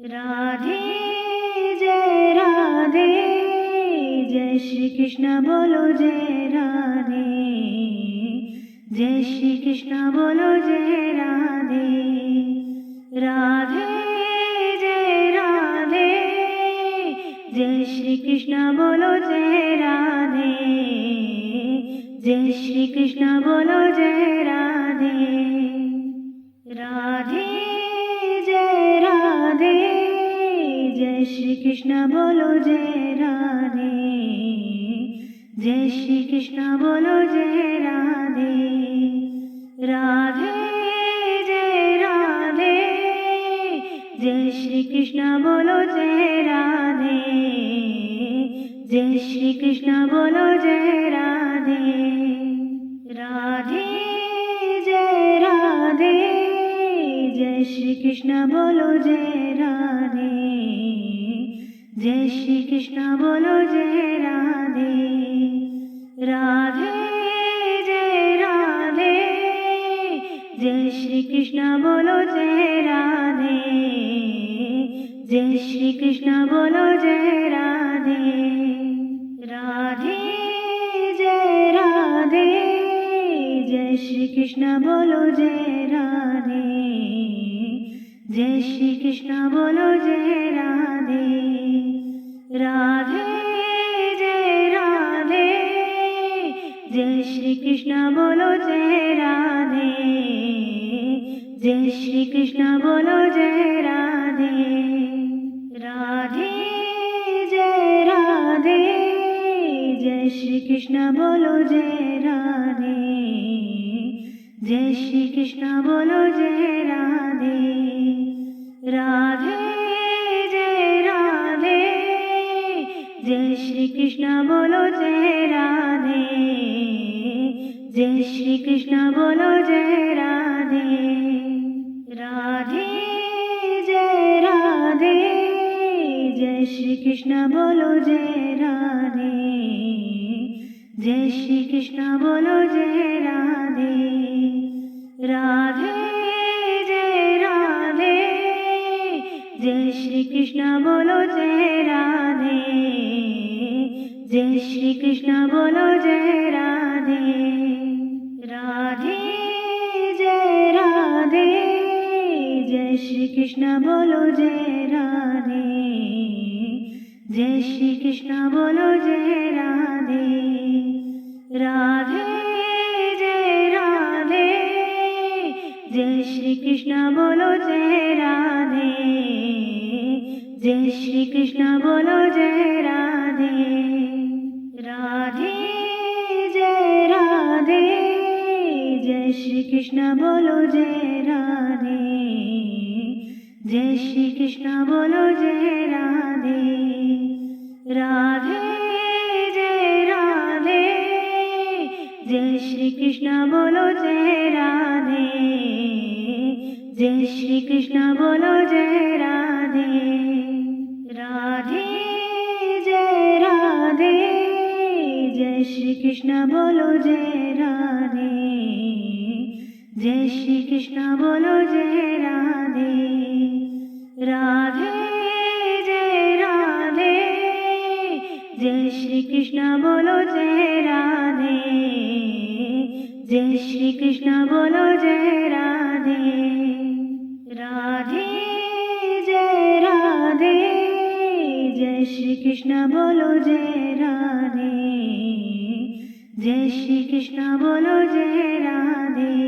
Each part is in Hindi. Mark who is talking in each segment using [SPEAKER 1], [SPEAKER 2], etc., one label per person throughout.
[SPEAKER 1] राधे जय राधे, जय श्री कृष्ण बोलो जय राधे, जय श्री कृष्ण बोलो जय राधे। राधे जय राधे, जय श्री कृष्ण बोलो जय राधे, जय श्री कृष्ण बोलो जय राधे। राधे जय राधे, जय श्री कृष्ण बोलो जय राधे, जय श्री कृष्ण बोलो जय राधे। राधे जय राधे, जय श्री कृष्ण बोलो जय राधे, जय श्री कृष्ण बोलो जय राधे। राधे जय राधे, जय श्री कृष्ण बोलो जय राधे, जय श्री कृष्ण बोलो जय राधे। राधे जय राधे, जय श्री कृष्ण बोलो जय राधे, जय श्री कृष्ण बोलो जय राधे। राधे जय राधे, जय श्री कृष्ण बोलो जय राधे, जय श्री कृष्ण बोलो जय राधे। राधे जय राधे, जय श्री कृष्ण बोलो जय राधे, जय श्री कृष्ण बोलो जय राधे। राधे जय राधे, जय श्री कृष्ण बोलो जय राधे, जय श्री कृष्ण बोलो जय राधे। राधे जय राधे, जय श्री कृष्ण बोलो जय राधे, जय श्री कृष्ण बोलो जय राधे। राधे जय राधे, जय श्री कृष्ण बोलो जय राधे, जय श्री कृष्ण बोलो जय राधे। राधे जय राधे, जय श्री कृष्ण बोलो जय राधे, जय श्री कृष्ण बोलो जय राधे। राधे जय राधे, जय श्री कृष्ण बोलो जय राधे, जय श्री कृष्ण बोलो जय राधे। राधे जय राधे, जय श्री कृष्ण बोलो जय राधे, जय श्री कृष्ण बोलो जय राधे। राधे जय राधे, जय श्री कृष्ण बोलो जय राधे, जय श्री कृष्ण बोलो जय राधे। राधे जय राधे, जय श्री कृष्ण बोलो जय राधे, जय श्री कृष्ण बोलो जय राधे। राधे जय राधे, जय श्री कृष्ण बोलो जय राधे, जय श्री कृष्ण बोलो जय राधे। राधे जय राधे, जय श्री कृष्ण बोलो जय राधे, जय श्री कृष्ण बोलो जय राधे। राधे जय राधे, जय श्री कृष्ण बोलो जय राधे, जय श्री कृष्ण बोलो जय राधे।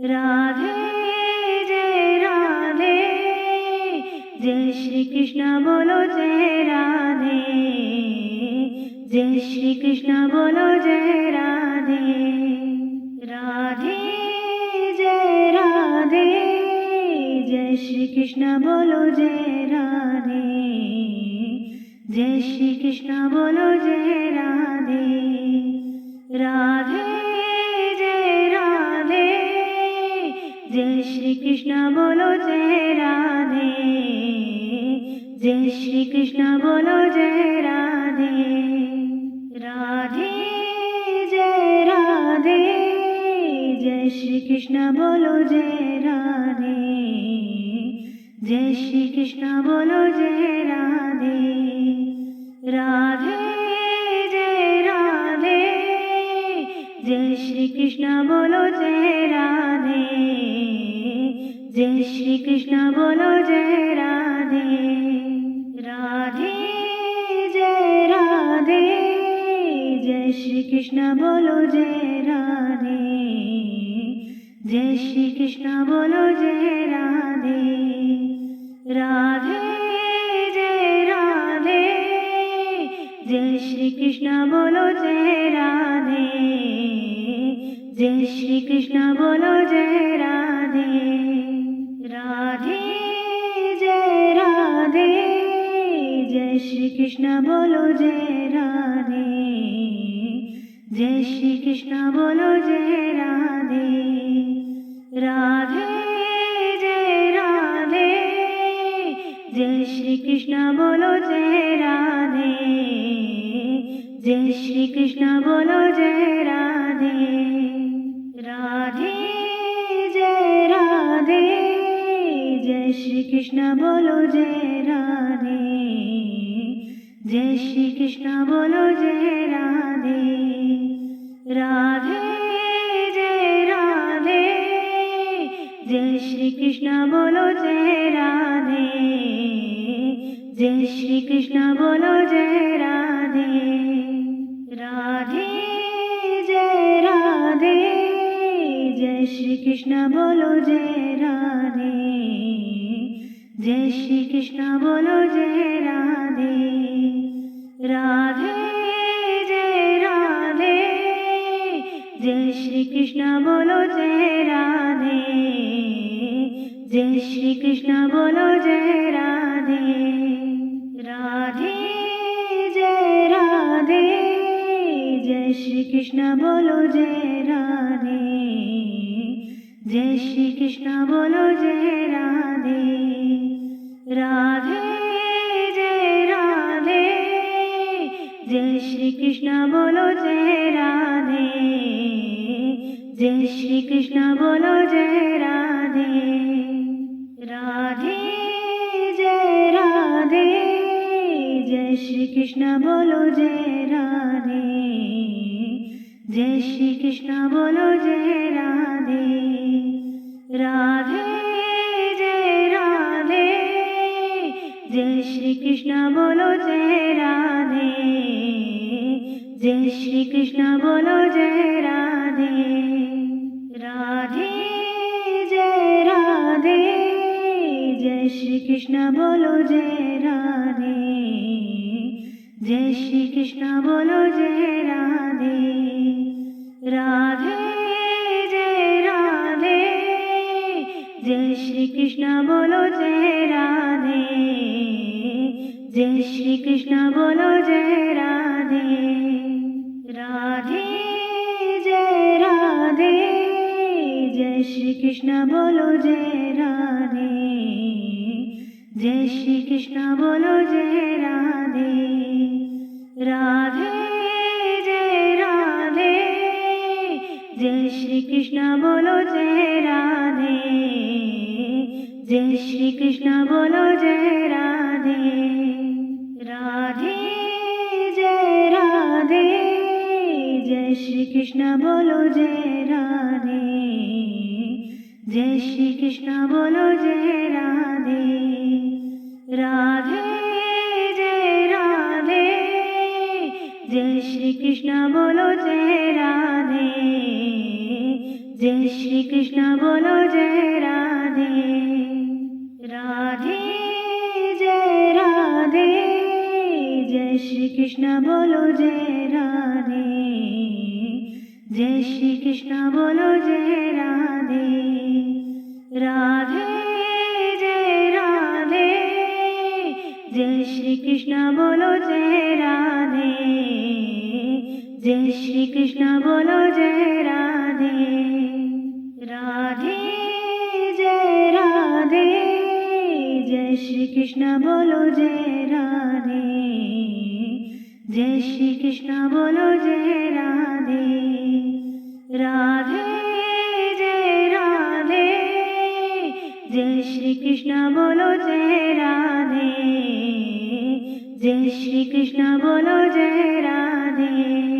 [SPEAKER 1] राधे जय राधे, जय श्री कृष्ण बोलो जय राधे, जय श्री कृष्ण बोलो जय राधे। राधे जय राधे, जय श्री कृष्ण बोलो जय राधे, जय श्री कृष्ण बोलो जय राधे। राधे जय राधे, जय श्री कृष्ण बोलो जय राधे, जय श्री कृष्ण बोलो जय राधे। राधे जय राधे, जय श्री कृष्ण बोलो जय राधे, जय श्री कृष्ण बोलो जय राधे राधे जय राधे जय श्री कृष्ण बोलो जय राधे जय श्री कृष्ण बोलो जय राधे राधे जय राधे जय श्री कृष्ण बोलो जय राधे जय श्री कृष्ण बोलो जय राधे राधे जय राधे जय श्री कृष्ण बोलो जय राधे जय श्री कृष्ण बोलो जय राधे राधे जय राधे जय श्री कृष्ण बोलो जय राधे जय श्री कृष्ण बोलो जय राधे राधे जय राधे जय श्री कृष्ण बोलो जय राधे जय श्री कृष्ण बोलो जय राधे राधे जय राधे जय श्री कृष्ण बोलो जय राधे जय श्री कृष्ण बोलो जय राधे राधे जय राधे जय श्री कृष्ण बोलो जय राधे जय श्री कृष्ण बोलो जय राधे राधे जय राधे जय श्री कृष्ण बोलो जय राधे जय श्री कृष्ण बोलो जय राधे राधे जय राधे जय श्री कृष्ण बोलो जय राधे जय श्री कृष्ण बोलो जय राधे राधे जय राधे जय श्री कृष्ण बोलो जय राधे जय श्री कृष्ण बोलो जय राधे राधे जय राधे जय श्री कृष्ण बोलो जय राधे जय श्री कृष्ण बोलो जय राधे राधे जय राधे जय श्री कृष्ण बोलो जय राधे जय श्री कृष्ण बोलो जय राधे राधे जय राधे जय श्री कृष्ण बोलो जय राधे जय श्री कृष्ण बोलो जय राधे राधे जय राधे जय श्री कृष्ण बोलो जय राधे जय श्री कृष्ण बोलो जय राधे राधे जय राधे जय श्री कृष्ण बोलो जय राधे जय श्री कृष्ण बोलो जय राधे राधे जय राधे जय श्री कृष्ण बोलो जय राधे जय श्री कृष्ण बोलो जय राधे राधे जय राधे जय श्री कृष्ण बोलो जय राधे जय श्री कृष्ण बोलो जय राधे राधे जय राधे जय श्री कृष्ण बोलो जय राधे जय श्री कृष्ण बोलो जय राधे राधे जय राधे जय श्री कृष्ण बोलो जय राधे जय श्री कृष्ण बोलो जय राधे राधे जय राधे जय श्री कृष्ण बोलो जय राधे जय श्री कृष्ण बोलो जय राधे राधे जय राधे जय श्री कृष्ण बोलो जय राधे जय श्री कृष्ण बोलो जय राधे राधे जय राधे जय श्री कृष्ण बोलो जय राधे जय श्री कृष्ण बोलो जय राधे राधे जय राधे जय श्री कृष्ण बोलो जय राधे जय श्री कृष्ण बोलो जय राधे।